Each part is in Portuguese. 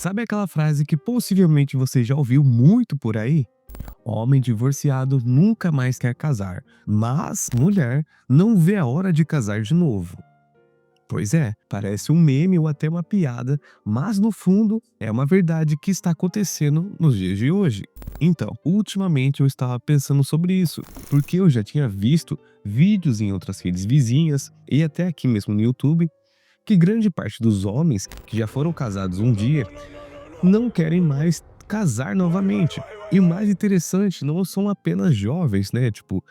Sabe aquela frase que possivelmente você já ouviu muito por aí? Homem divorciado nunca mais quer casar, mas mulher não vê a hora de casar de novo. Pois é, parece um meme ou até uma piada, mas no fundo é uma verdade que está acontecendo nos dias de hoje. Então, ultimamente eu estava pensando sobre isso, porque eu já tinha visto vídeos em outras redes vizinhas e até aqui mesmo no YouTube, que grande parte dos homens que já foram casados um dia não querem mais casar novamente. E o mais interessante, não são apenas jovens, né? Tipo,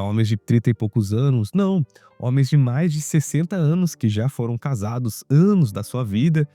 homens de 30 e poucos anos. Não, homens de mais de 60 anos que já foram casados anos da sua vida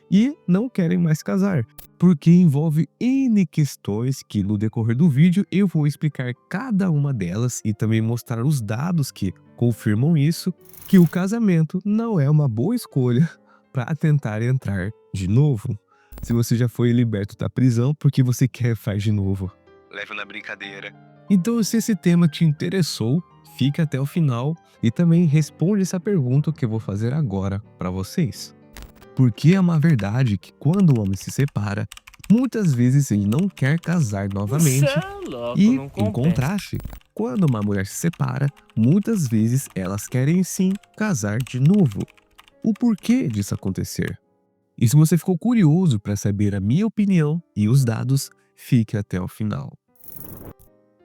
e não querem mais casar. Porque envolve N questões que no decorrer do vídeo eu vou explicar cada uma delas e também mostrar os dados que confirmam isso, que o casamento não é uma boa escolha para tentar entrar de novo. Se você já foi liberto da prisão, por que você quer faz de novo? Leve na brincadeira. Então, se esse tema te interessou, fica até o final e também responde essa pergunta que eu vou fazer agora para vocês. Porque é uma verdade que quando o homem se separa, muitas vezes ele não quer casar Cê novamente é louco, e, não em compensa. contraste, quando uma mulher se separa, muitas vezes elas querem sim casar de novo. O porquê disso acontecer? E se você ficou curioso para saber a minha opinião e os dados, fique até o final.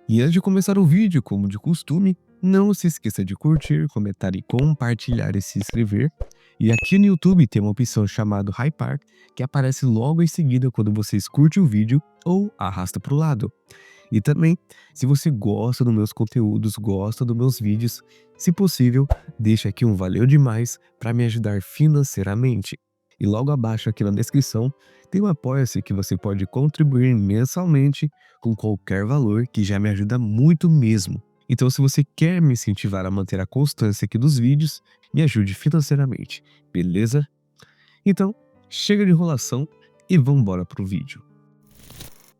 E antes de começar o vídeo, como de costume, não se esqueça de curtir, comentar e compartilhar e se inscrever. E aqui no YouTube tem uma opção chamada Hypar, que aparece logo em seguida quando vocês curtem o vídeo ou arrasta para o lado. E também, se você gosta dos meus conteúdos, gosta dos meus vídeos, se possível, deixa aqui um valeu demais para me ajudar financeiramente. E logo abaixo aqui na descrição tem um apoia-se que você pode contribuir mensalmente com qualquer valor que já me ajuda muito mesmo. Então, se você quer me incentivar a manter a constância aqui dos vídeos, me ajude financeiramente, beleza? Então, chega de enrolação e vamos embora pro vídeo.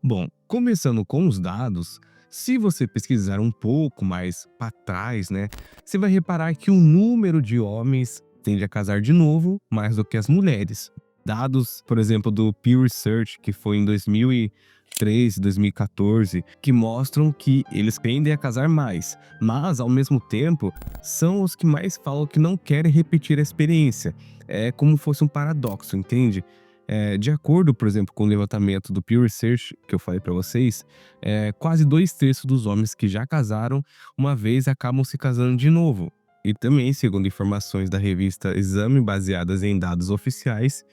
Bom, começando com os dados, se você pesquisar um pouco mais para trás, né, você vai reparar que o número de homens tende a casar de novo mais do que as mulheres. Dados, por exemplo, do Pew Research, que foi em 2013, 2014, que mostram que eles tendem a casar mais, mas ao mesmo tempo são os que mais falam que não querem repetir a experiência. É como fosse um paradoxo, entende? De acordo, por exemplo, com o levantamento do Pew Research, que eu falei para vocês, quase 2/3 dos homens que já casaram uma vez acabam se casando de novo. E também, segundo informações da revista Exame baseadas em dados oficiais,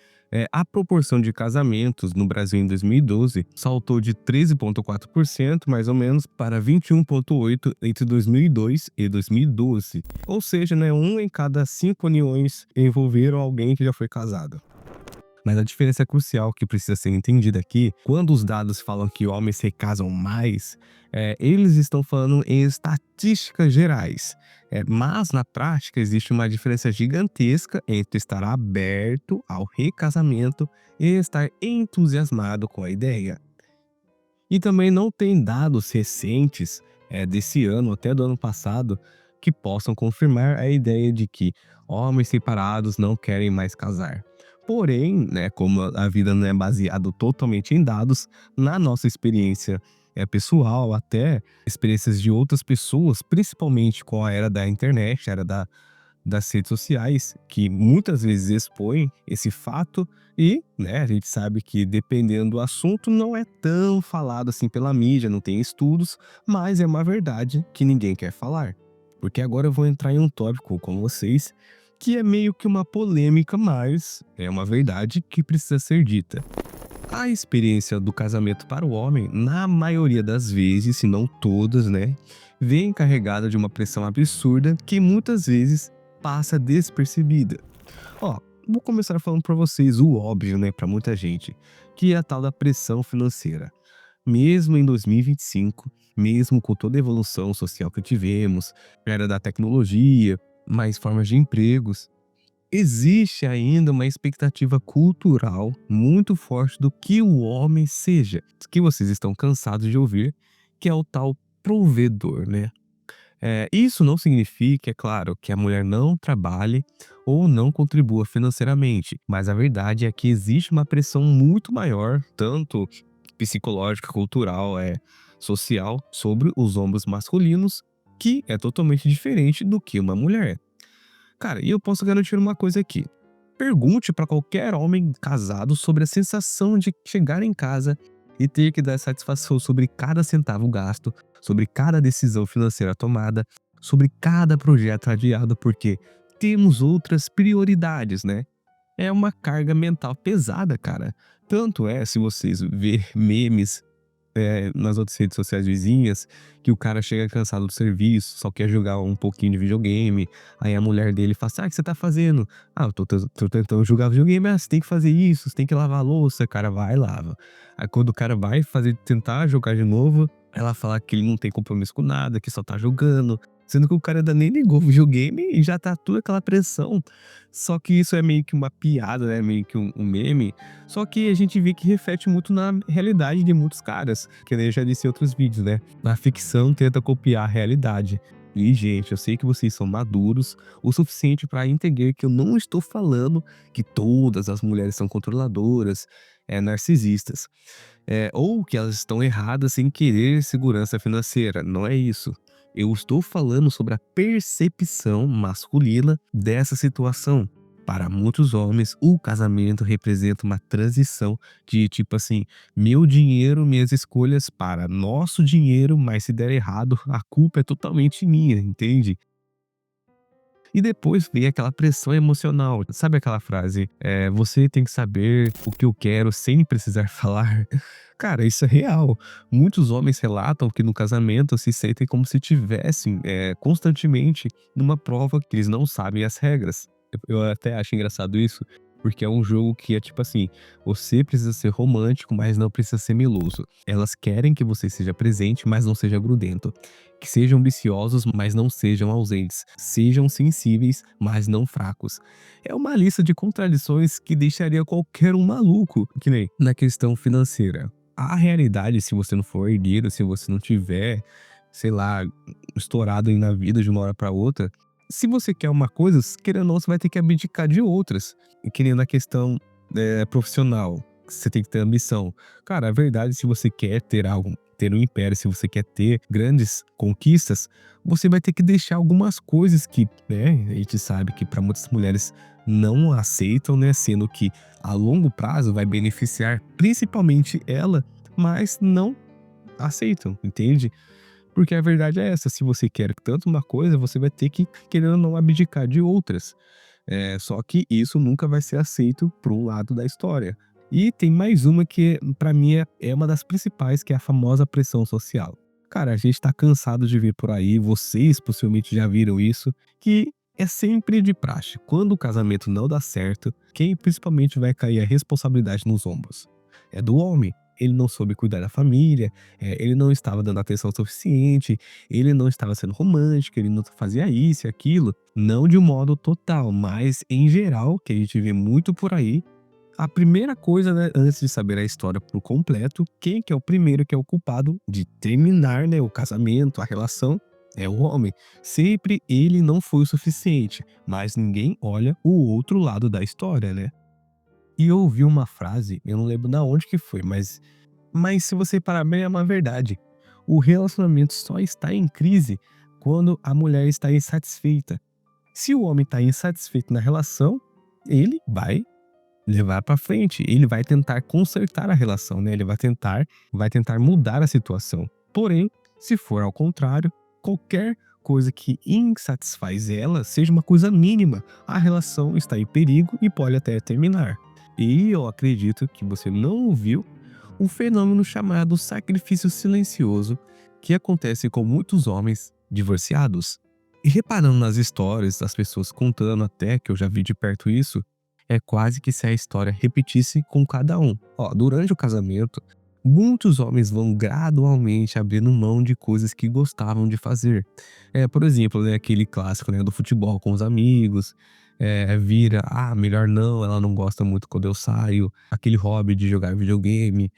a proporção de casamentos no Brasil em 2012 saltou de 13,4% mais ou menos para 21,8% entre 2002 e 2012. Ou seja, né, 1 em cada 5 uniões envolveram alguém que já foi casado. Mas a diferença crucial que precisa ser entendida aqui, quando os dados falam que homens se casam mais, eles estão falando em estatísticas gerais. Mas na prática existe uma diferença gigantesca entre estar aberto ao recasamento e estar entusiasmado com a ideia. E também não tem dados recentes, desse ano até do ano passado, que possam confirmar a ideia de que homens separados não querem mais casar. Porém, né, como a vida não é baseada totalmente em dados, na nossa experiência pessoal, até experiências de outras pessoas, principalmente com a era da internet, a era das redes sociais, que muitas vezes expõem esse fato e, né, a gente sabe que dependendo do assunto não é tão falado assim pela mídia, não tem estudos, mas é uma verdade que ninguém quer falar. Porque agora eu vou entrar em um tópico com vocês que é meio que uma polêmica, mas é uma verdade que precisa ser dita. A experiência do casamento para o homem, na maioria das vezes, se não todas, né, vem carregada de uma pressão absurda que muitas vezes passa despercebida. Ó, vou começar falando para vocês o óbvio, né, para muita gente, que é a tal da pressão financeira. Mesmo em 2025, mesmo com toda a evolução social que tivemos, era da tecnologia, mais formas de empregos, existe ainda uma expectativa cultural muito forte do que o homem seja, que vocês estão cansados de ouvir, que é o tal provedor, né? Isso não significa, é claro, que a mulher não trabalhe ou não contribua financeiramente, mas a verdade é que existe uma pressão muito maior, tanto psicológica, cultural, social, sobre os ombros masculinos, que é totalmente diferente do que uma mulher. Cara, e eu posso garantir uma coisa aqui. Pergunte para qualquer homem casado sobre a sensação de chegar em casa e ter que dar satisfação sobre cada centavo gasto, sobre cada decisão financeira tomada, sobre cada projeto adiado, porque temos outras prioridades, né? É uma carga mental pesada, cara. Tanto é, se vocês ver memes nas outras redes sociais vizinhas, que o cara chega cansado do serviço, só quer jogar um pouquinho de videogame, aí a mulher dele fala assim: "Ah, o que você tá fazendo?" "Ah, eu tô tentando jogar videogame." "Ah, você tem que fazer isso, você tem que lavar a louça." O cara vai e lava. Aí quando o cara vai tentar jogar de novo, ela fala que ele não tem compromisso com nada, que só tá jogando, sendo que o cara ainda nem ligou o videogame e já tá toda aquela pressão. Só que isso é meio que uma piada, né, meio que um meme, só que a gente vê que reflete muito na realidade de muitos caras, que nem eu já disse em outros vídeos, né? A ficção tenta copiar a realidade. E, gente, eu sei que vocês são maduros o suficiente para entender que eu não estou falando que todas as mulheres são controladoras, narcisistas, ou que elas estão erradas em querer segurança financeira. Não é isso. Eu estou falando sobre a percepção masculina dessa situação. Para muitos homens, o casamento representa uma transição de tipo assim, meu dinheiro, minhas escolhas para nosso dinheiro, mas se der errado, a culpa é totalmente minha, entende? E depois vem aquela pressão emocional. Sabe aquela frase, você tem que saber o que eu quero sem precisar falar? Cara, isso é real. Muitos homens relatam que no casamento se sentem como se tivessem, constantemente numa prova que eles não sabem as regras. Eu até acho engraçado isso, porque é um jogo que é tipo assim, você precisa ser romântico, mas não precisa ser meloso. Elas querem que você seja presente, mas não seja grudento. Que sejam ambiciosos, mas não sejam ausentes. Sejam sensíveis, mas não fracos. É uma lista de contradições que deixaria qualquer um maluco, que nem na questão financeira. A realidade, se você não for herdeiro, se você não tiver, sei lá, estourado aí na vida de uma hora para outra, se você quer uma coisa, querendo ou não, você vai ter que abdicar de outras. E que nem na questão profissional, você tem que ter ambição. Cara, a verdade, se você quer ter algo, ter um império, se você quer ter grandes conquistas, você vai ter que deixar algumas coisas que, né, a gente sabe que para muitas mulheres não aceitam, né, sendo que a longo prazo vai beneficiar principalmente ela, mas não aceitam, entende? Porque a verdade é essa, se você quer tanto uma coisa, você vai ter que, querendo ou não, abdicar de outras. Só que isso nunca vai ser aceito por um lado da história. E tem mais uma que, pra mim, é uma das principais, que é a famosa pressão social. Cara, a gente tá cansado de ver por aí, vocês possivelmente já viram isso, que é sempre de praxe. Quando o casamento não dá certo, quem principalmente vai cair a responsabilidade nos ombros? É do homem. Ele não soube cuidar da família, ele não estava dando atenção suficiente, ele não estava sendo romântico, ele não fazia isso e aquilo. Não de um modo total, mas em geral, que a gente vê muito por aí, a primeira coisa, né, antes de saber a história por completo, quem que é o primeiro que é o culpado de terminar, né, o casamento, a relação, é o homem. Sempre ele não foi o suficiente, mas ninguém olha o outro lado da história, né? E eu ouvi uma frase, eu não lembro da onde que foi, mas se você parar bem, é uma verdade. O relacionamento só está em crise quando a mulher está insatisfeita. Se o homem está insatisfeito na relação, ele vai levar para frente, ele vai tentar consertar a relação, né? Ele vai tentar mudar a situação. Porém, se for ao contrário, qualquer coisa que insatisfaz ela, seja uma coisa mínima, a relação está em perigo e pode até terminar. E eu acredito que você não ouviu um fenômeno chamado sacrifício silencioso, que acontece com muitos homens divorciados. E reparando nas histórias das pessoas contando, até que eu já vi de perto isso, é quase que se a história repetisse com cada um. Ó, durante o casamento, muitos homens vão gradualmente abrindo mão de coisas que gostavam de fazer. Por exemplo, né, aquele clássico, né, do futebol com os amigos, vira, melhor não, ela não gosta muito quando eu saio, aquele hobby de jogar videogame,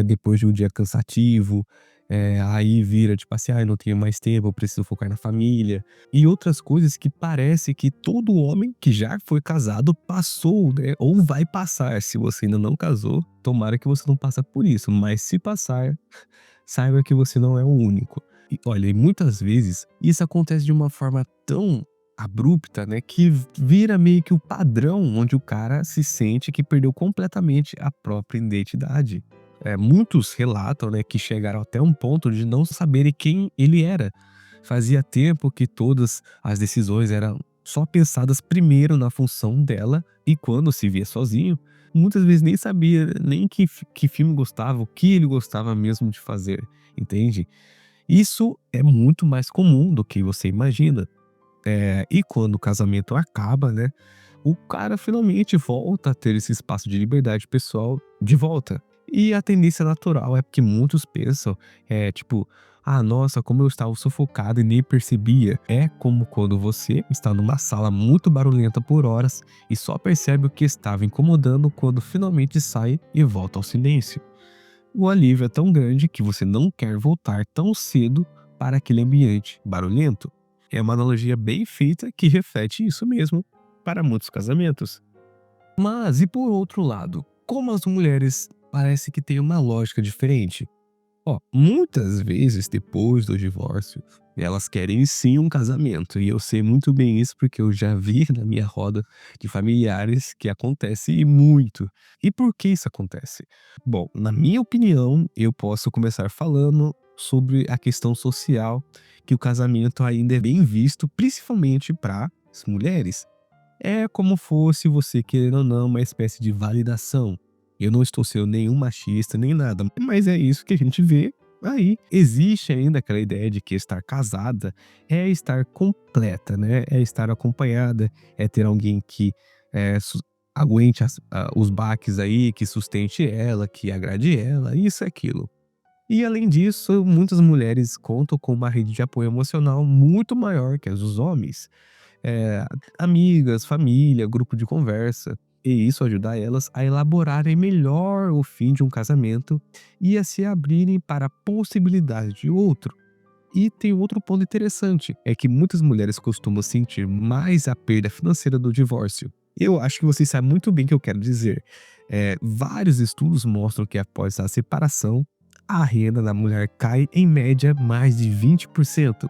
depois de um dia cansativo. Aí vira tipo assim: "Ai, não tenho mais tempo, eu preciso focar na família", e outras coisas que parece que todo homem que já foi casado passou, né, ou vai passar. Se você ainda não casou, tomara que você não passa por isso, mas se passar, saiba que você não é o único. E olha, e muitas vezes isso acontece de uma forma tão abrupta, né, que vira meio que o padrão onde o cara se sente que perdeu completamente a própria identidade. Muitos relatam, né, que chegaram até um ponto de não saberem quem ele era. Fazia tempo que todas as decisões eram só pensadas primeiro na função dela e quando se via sozinho, muitas vezes nem sabia nem que filme gostava, o que ele gostava mesmo de fazer, entende? Isso é muito mais comum do que você imagina. E quando o casamento acaba, né, o cara finalmente volta a ter esse espaço de liberdade pessoal de volta. E a tendência natural é porque muitos pensam, tipo, ah, nossa, como eu estava sufocado e nem percebia. É como quando você está numa sala muito barulhenta por horas e só percebe o que estava incomodando quando finalmente sai e volta ao silêncio. O alívio é tão grande que você não quer voltar tão cedo para aquele ambiente barulhento. É uma analogia bem feita que reflete isso mesmo para muitos casamentos. Mas e por outro lado, como as mulheres parece que têm uma lógica diferente? Ó, muitas vezes depois do divórcio, elas querem sim um casamento, e eu sei muito bem isso porque eu já vi na minha roda de familiares que acontece muito. E por que isso acontece? Bom, na minha opinião, eu posso começar falando sobre a questão social, que o casamento ainda é bem visto, principalmente para as mulheres. É como fosse você, querendo ou não, uma espécie de validação. Eu não estou sendo nenhum machista nem nada, mas é isso que a gente vê aí. Existe ainda aquela ideia de que estar casada é estar completa, né? É estar acompanhada, é ter alguém que aguente os baques aí, que sustente ela, que agrade ela, isso e aquilo. E além disso, muitas mulheres contam com uma rede de apoio emocional muito maior que as dos homens, eh, amigas, família, grupo de conversa. E isso ajuda elas a elaborarem melhor o fim de um casamento e a se abrirem para a possibilidade de outro. E tem outro ponto interessante, é que muitas mulheres costumam sentir mais a perda financeira do divórcio. Eu acho que vocês sabem muito bem o que eu quero dizer. Vários estudos mostram que após a separação, a renda da mulher cai em média mais de 20%,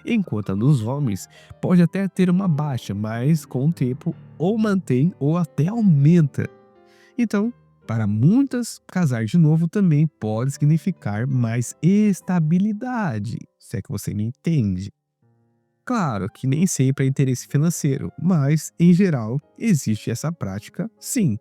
enquanto a dos homens pode até ter uma baixa, mas com o tempo ou mantém ou até aumenta. Então, para muitas, casar de novo também pode significar mais estabilidade, se é que você me entende. Claro que nem sempre é interesse financeiro, mas, em geral, existe essa prática, sim.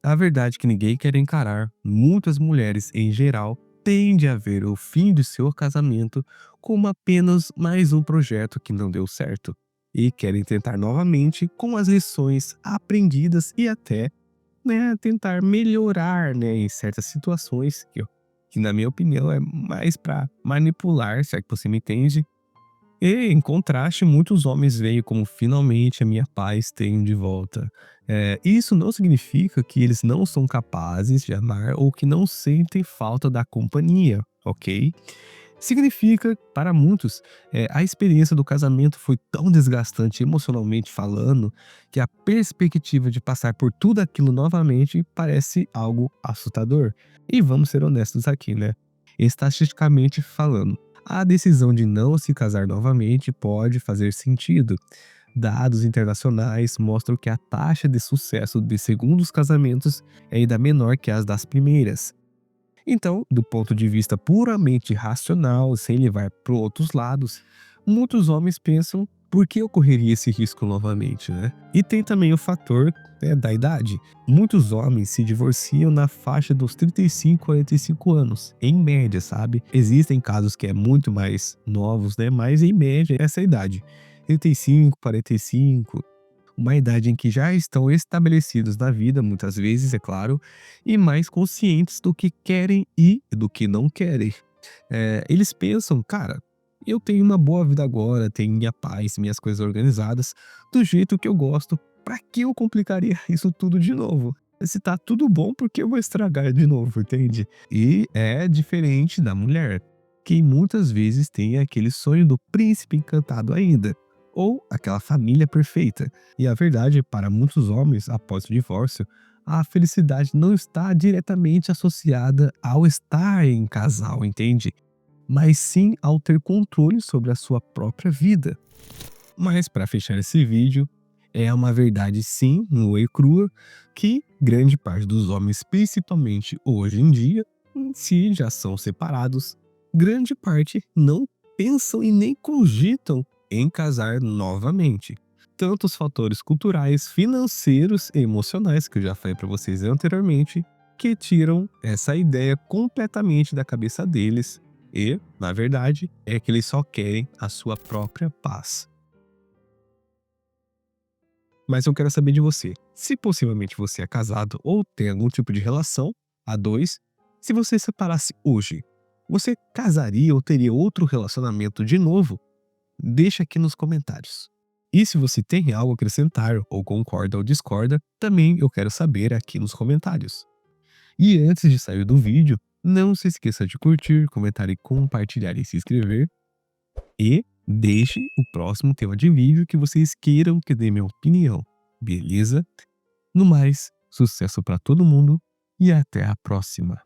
A verdade é que ninguém quer encarar, muitas mulheres, em geral, tendem a ver o fim de seu casamento como apenas mais um projeto que não deu certo. E querem tentar novamente com as lições aprendidas e até, né, tentar melhorar, né, em certas situações que na minha opinião é mais para manipular, se é que você me entende. E em contraste, muitos homens veem como finalmente a minha paz tenho de volta. Isso não significa que eles não são capazes de amar ou que não sentem falta da companhia, ok? Significa, para muitos, a experiência do casamento foi tão desgastante emocionalmente falando, que a perspectiva de passar por tudo aquilo novamente parece algo assustador. E vamos ser honestos aqui, né? Estatisticamente falando, a decisão de não se casar novamente pode fazer sentido. Dados internacionais mostram que a taxa de sucesso de segundos casamentos é ainda menor que as das primeiras. Então, do ponto de vista puramente racional, sem levar para outros lados, muitos homens pensam por que ocorreria esse risco novamente, né? E tem também o fator, né, da idade. Muitos homens se divorciam na faixa dos 35 a 45 anos, em média, sabe? Existem casos que é muito mais novos, né? Mas em média essa é a idade. 35, 45, uma idade em que já estão estabelecidos na vida, muitas vezes, é claro, e mais conscientes do que querem e do que não querem. Eles pensam, cara, eu tenho uma boa vida agora, tenho minha paz, minhas coisas organizadas, do jeito que eu gosto, pra que eu complicaria isso tudo de novo? Se tá tudo bom, por que eu vou estragar de novo, entende? E é diferente da mulher. quem muitas vezes tem aquele sonho do príncipe encantado ainda, ou aquela família perfeita. E a verdade, para muitos homens, após o divórcio, a felicidade não está diretamente associada ao estar em casal, entende? Mas sim ao ter controle sobre a sua própria vida. Mas para fechar esse vídeo, é uma verdade sim, nua e crua, que grande parte dos homens, principalmente hoje em dia, se já são separados, grande parte não pensam e nem cogitam em casar novamente. Tanto os fatores culturais, financeiros e emocionais, que eu já falei para vocês anteriormente, que tiram essa ideia completamente da cabeça deles e, na verdade, é que eles só querem a sua própria paz. Mas eu quero saber de você. Se possivelmente você é casado ou tem algum tipo de relação a dois, se você separasse hoje, você casaria ou teria outro relacionamento de novo? Deixa aqui nos comentários. E se você tem algo a acrescentar, ou concorda ou discorda, também eu quero saber aqui nos comentários. E antes de sair do vídeo, não se esqueça de curtir, comentar e compartilhar e se inscrever. E deixe o próximo tema de vídeo que vocês queiram que dê minha opinião, beleza? No mais, sucesso para todo mundo e até a próxima.